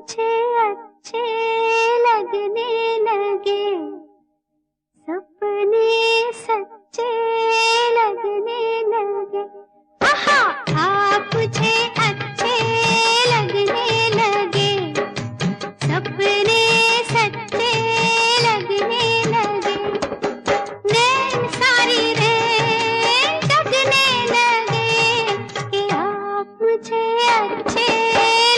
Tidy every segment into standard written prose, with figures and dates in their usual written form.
मुझे अच्छे लगने लगे, सपने सच्चे लगने लगे। आहा, आप मुझे अच्छे लगने लगे, सपने सच्चे लगने लगे। नैन सारी रात जगने लगे कि आप मुझे अच्छे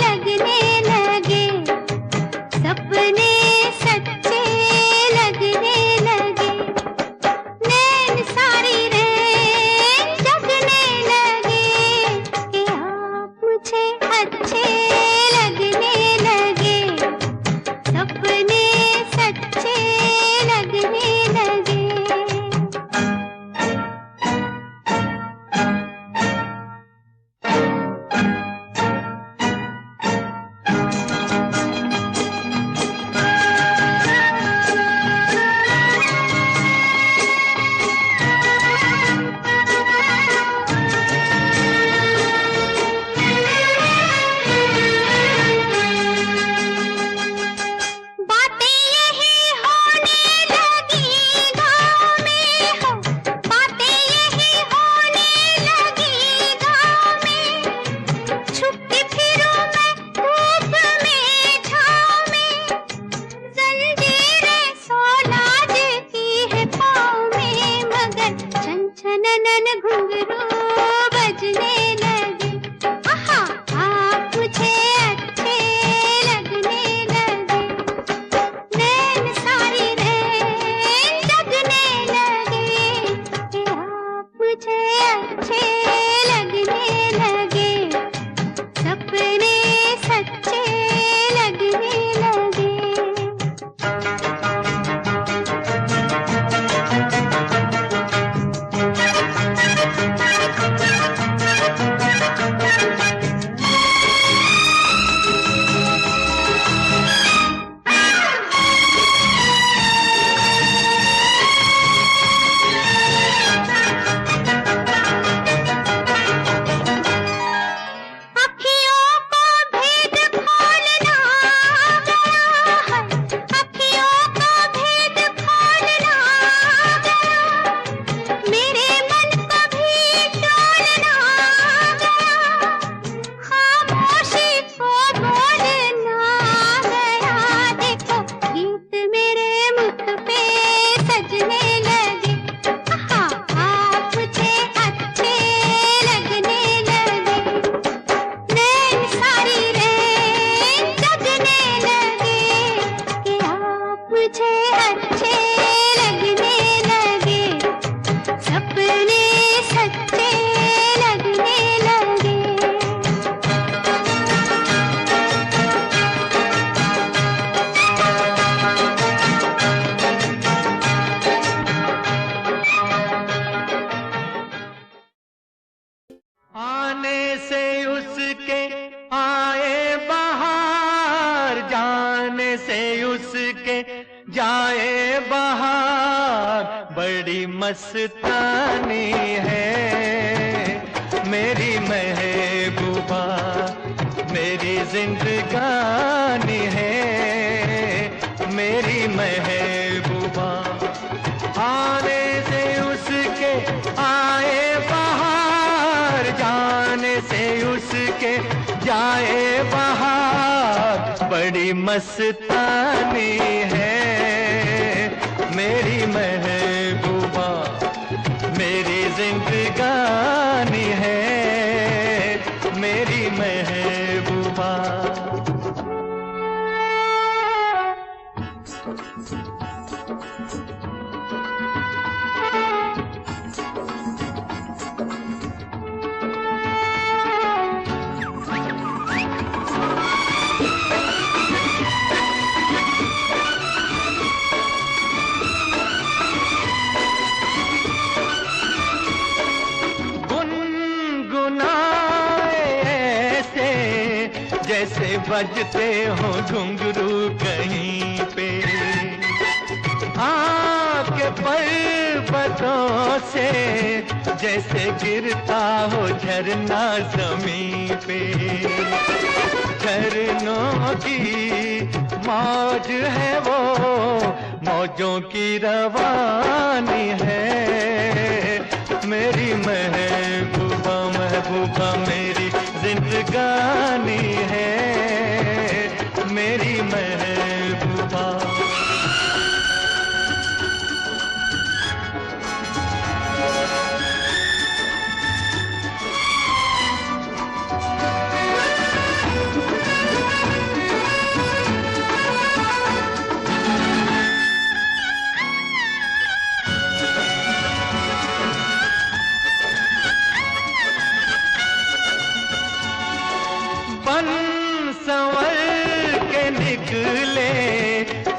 लगने लगे, सपने सच्चे लगने लगे। नैन सारी रात जगने लगे कि आप मुझे अच्छे लगने लगे, सपने सच्चे लगने लगे। बातें यही होने लगी गाँव में हो, बातें यही होने लगी गाँव में। छुप के फिरूं मैं धूप में छाँव में, जंजीरें सोलाज की है पाँव में, मगर छन छननन घुंघरू बजने लगे। आहा, आप मुझे अच्छे लगने लगे, नैन सारी रात जगने लगे कि आप मुझे अच्छे लगने लगे, सपने सच्चे लगने लगे। अखियों को भेद खोलना गया है, अखियों को भेद खोलना गया, मेरे मन को भी टोलना गया, खामोशी को बोलना गया। देखो गीत मेरे मुख पे सजने लगे। आहा, आप मुझे अच्छे लगने लगे, नैन सारी रात जगने लगे कि आप मुझे अच्छे लगने लगे, सपने सच्चे लगने लगे। आने से उसके आए बहार, जाने से उसके जाए बहार। बड़ी मस्तानी है मेरी महबूबा, मेरी जिंदगानी है मेरी महबूबा। आने से उसके आए बहार, जाने से उसके जाए बहार। बड़ी मस्तानी है मेरी महबूबा, मेरी जिंदगानी है मेरी महबूबा। जैसे बजते हो घुंघरू कहीं पे, के पर्वतों से जैसे गिरता हो झरना जमीन पे। झरनों की मौज है वो, मौजों की रवानी है। मेरी महबूबा महबूबा मेरी जिंदगानी है, मेरी महबूबा। बन संवर के निकले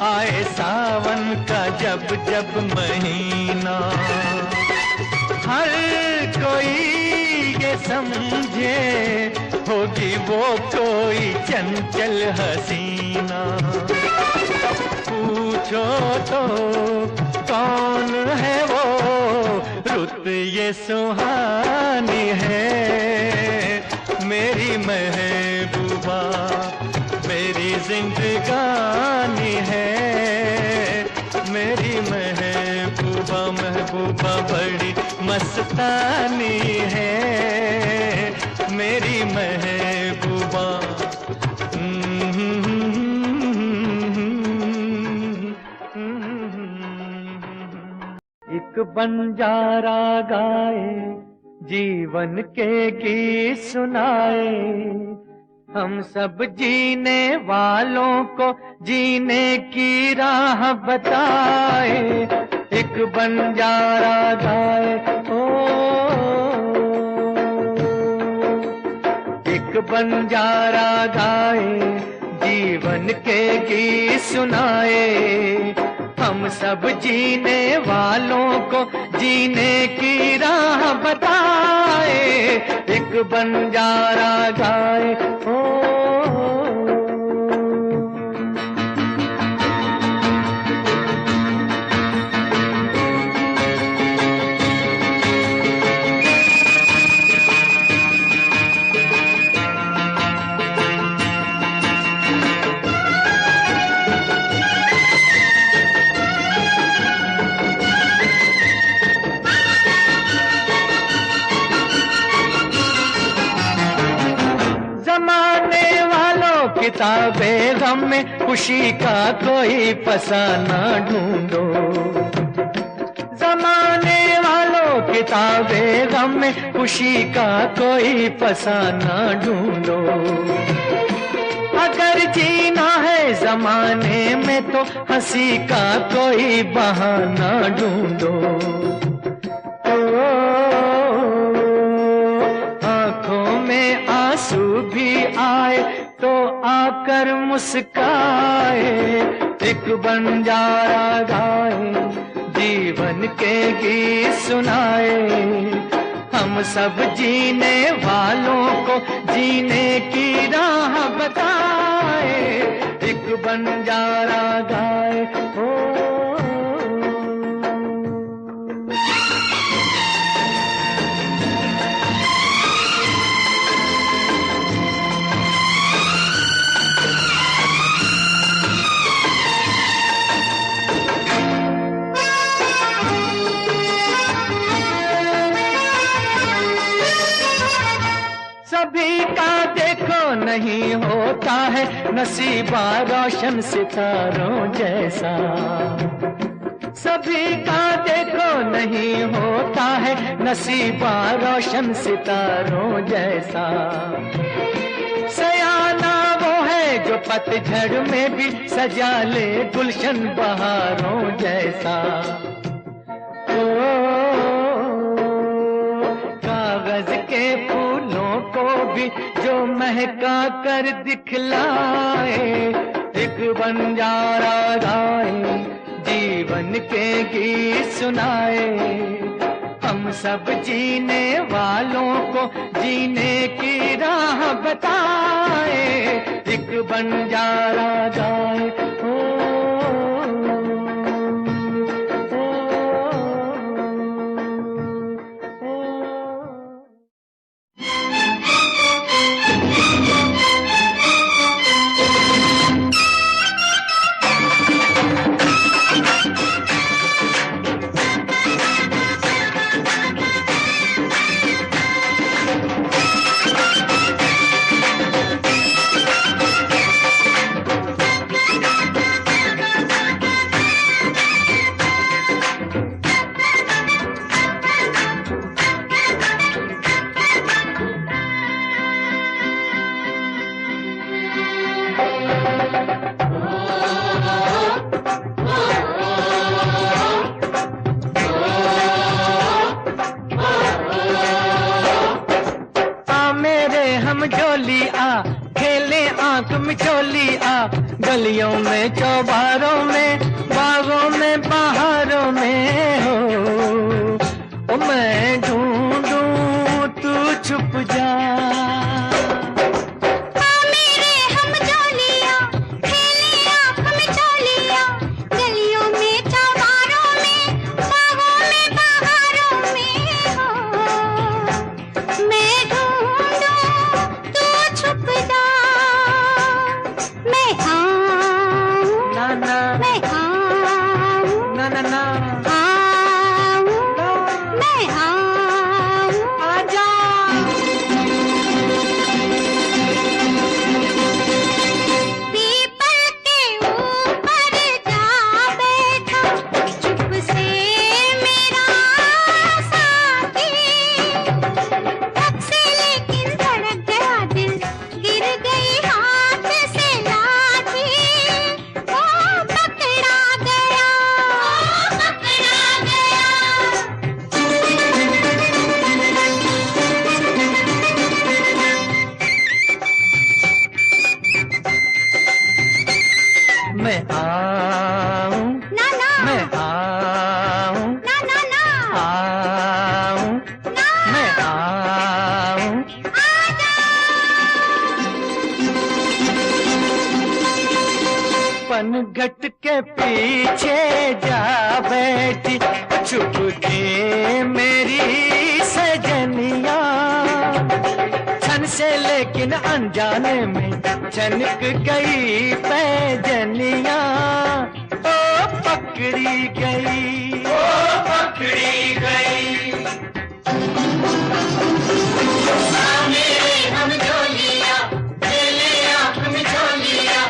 आए सावन का जब जब महीना। हर कोई ये समझे होगी वो कोई चंचल हसीना। पूछो तो कौन है वो, रुत ये सुहानी है। मेरी महबूबा मेरी जिंदगानी है, मेरी महबूबा महबूबा बड़ी मस्तानी है, मेरी महबूबा। एक बंजारा गाए जीवन के गीत सुनाए, हम सब जीने वालों को जीने की राह बताए। एक बंजारा गाए ओ, एक बंजारा गाए जीवन के गीत सुनाए। हम सब जीने वालों को जीने की राह बताए। एक बंजारा गाए ओ, किताबें गम में खुशी का कोई फसाना ढूंढो। जमाने वालों किताबें गम में खुशी का कोई फसाना ढूंढो। अगर जीना है जमाने में तो हंसी का कोई बहाना ढूंढो। आंखों में आंसू भी आए तो आकर मुस्काए। एक बंजारा गाए जीवन के गीत सुनाए। हम सब जीने वालों को जीने की राह बताए। एक बंजारा गाए ओ, सभी का देखो नहीं होता है नसीबा रोशन सितारों जैसा। सभी का देखो नहीं होता है नसीबा रोशन सितारों जैसा। सयाना वो है जो पतझड़ में भी सजा ले गुलशन बहारों जैसा। कागज के फूलों को भी जो महका कर दिखलाए। एक बंजारा गाए जीवन के गीत सुनाए। हम सब जीने वालों को जीने की राह बताए। एक बंजारा गाए ओ, ओ, ओ, चोली आ, गलियों में चौबारों में बागों में बहारों में हो। ओ मैं ढूंढूं तू छुप जा। मैं आऊं ना ना मैं आऊं ना ना ना आऊं ना मैं आऊं। आजा। पनघट के पीछे जा बैठी छुप के मेरी सजनिया, छन से लेकिन अनजाने में छनक गई पैजनिया। ओ पकड़ी गई, ओ पकड़ी गई। मेरे हम झोलिया मेले आँख में झोलिया,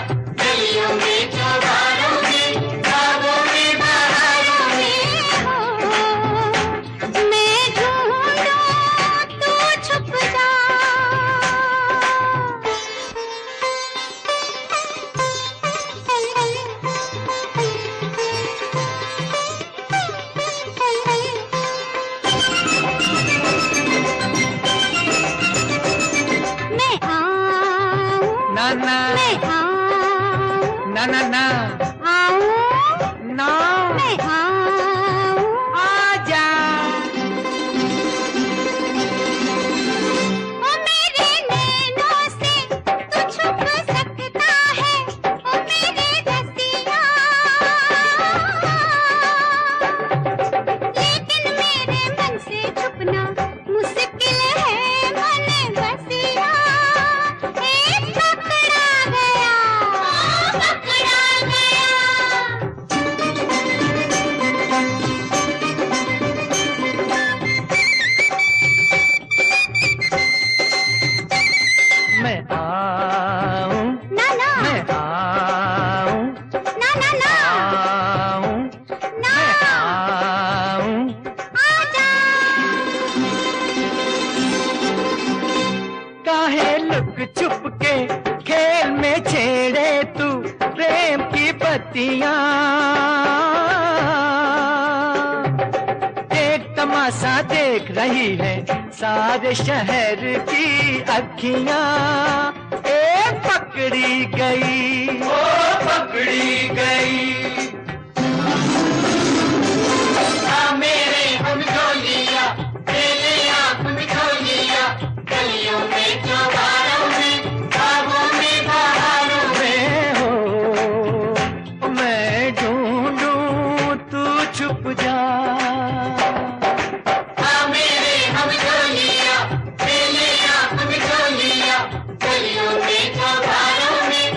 गलियों में चौबारों में बागों में बहारों में हो। मैं ढूंढूं तू छुप जा। मैं आऊं ना ना मैं आऊं ना ना ना आऊं ना मैं आऊं। आजा। ओ मेरे नैनों से तू छुप सकता है, ओ मेरे रसिया, लेकिन मेरे मन से छुपना मुश्किल है मन बसिया। ए पकड़ा गया, पकड़ा गया। मैं आऊं ना ना मैं आऊं ना ना ना आऊं ना मैं आऊं। आजा। काहे लुक छुप के खेल में छेड़े तू प्रेम की बत्तियां, एक तमाशा देख रही है सारे शहर की अखियां। ए पकड़ी गई, ओ पकड़ी गई। मेरे हम झोलिया मेरे आँख में झोलिया, गलियों में चौबारों में बागों में बहारों में हो। मैं ढूंढूं तू छुप जा। मेरे हम झोलिया मेरे आँख में झोलिया, गलियों में चौबारों में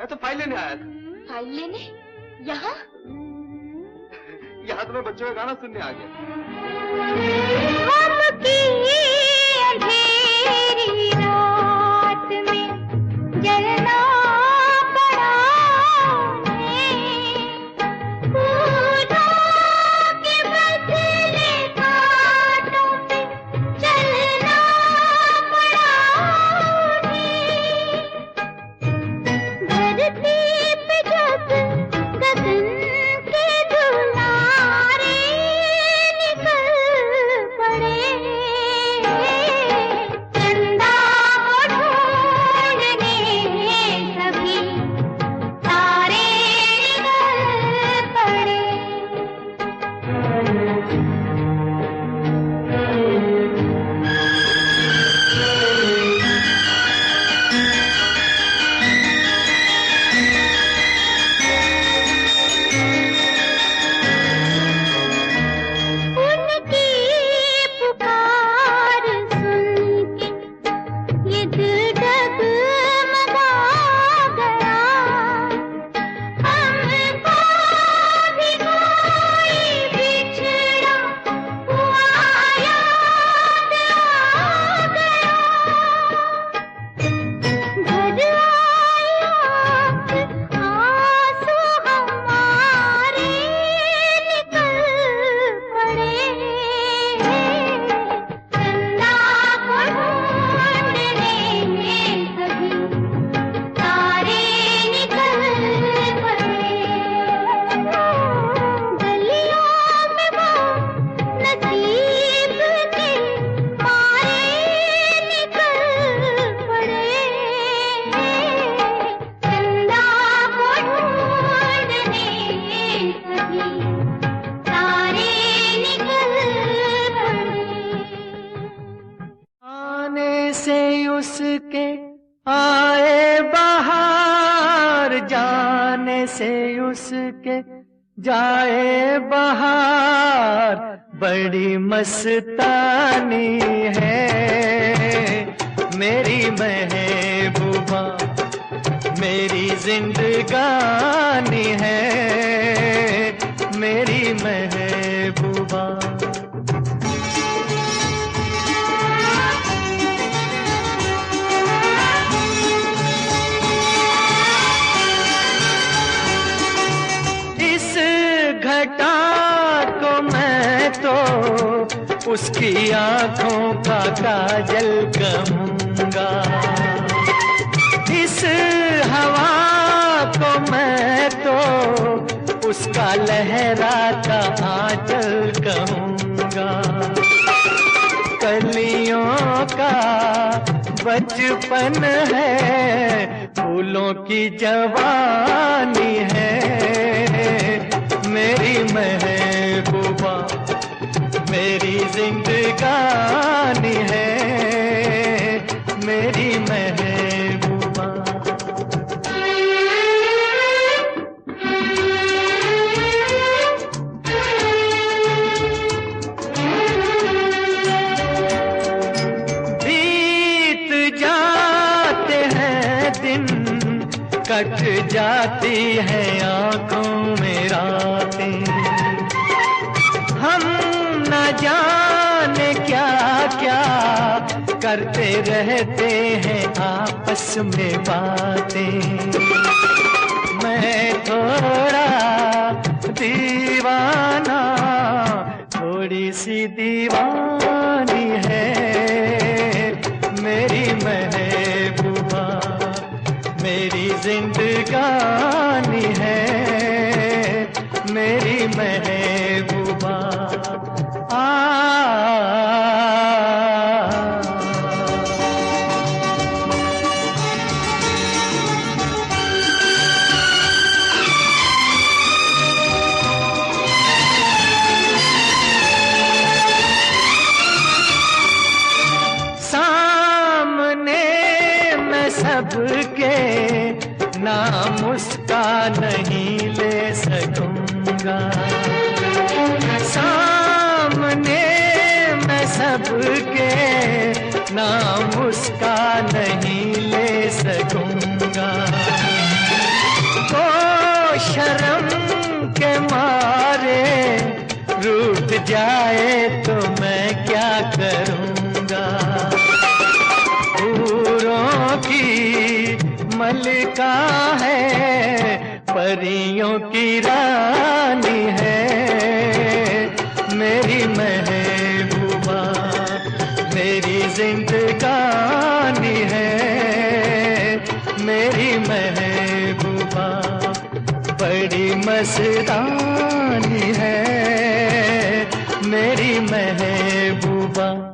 मैं तो फाइल लेने आया था। फाइल लेने? यहाँ? यहाँ तो मैं बच्चों का गाना सुनने आ गया। अंधेरी रात में जलना पड़ा है, फूलों के बदले कांटों पे चलना पड़ा है। धरती पे जब गगन के दुलारे निकल पड़े, चंदा को ढूंढने सभी तारे निकल पड़े। उनकी पुकार सुन के ये दिल डगमगा गया, हमको भी कोई बिछड़ा हुआ याद आ गया। घर आए आंसू हमारे निकल पड़े, चंदा को ढूंढने सभी तारे निकल पड़े। गलियों में वो नसीब के मारे निकल पड़े, चंदा को ढूंढने सभी तारे निकल पड़े। आने से उसके आए बहार, जाने से उसके जाए बहार, बड़ी मस्तानी है मेरी महबूबा, मेरी जिंदगानी है मेरी महबूबा। इस घटा को मैं तो उसकी आंखों का काजल कहूंगा, इस हवा को मैं तो उसका लहराता आंचल कहूंगा। कलियों का बचपन है, फूलों की जवानी है मेरी महबूबा, मेरी जिंदगानी है मेरी महबूबा। बीत जाते हैं दिन, कट जाती है आंखों में रातें, हम न जाने क्या क्या करते रहते हैं आपस में बातें। मैं थोड़ा दीवाना, थोड़ी सी दीवानी है मेरी महबूबा, मेरी जिंदगानी है मेरी महबूबा। सामने मैं सबके नाम उसका नहीं ले सकूंगा, सामने मैं सबके नाम उसका नहीं ले सकूंगा। शर्म के मारे रूठ जाए तो मैं क्या करूँगा। हूरों की मलिका है, परियों की रानी है, मेरी महबूबा मेरी जिंदगानी है, मेरी महबूबा बड़ी मस्तानी है, मेरी महबूबा।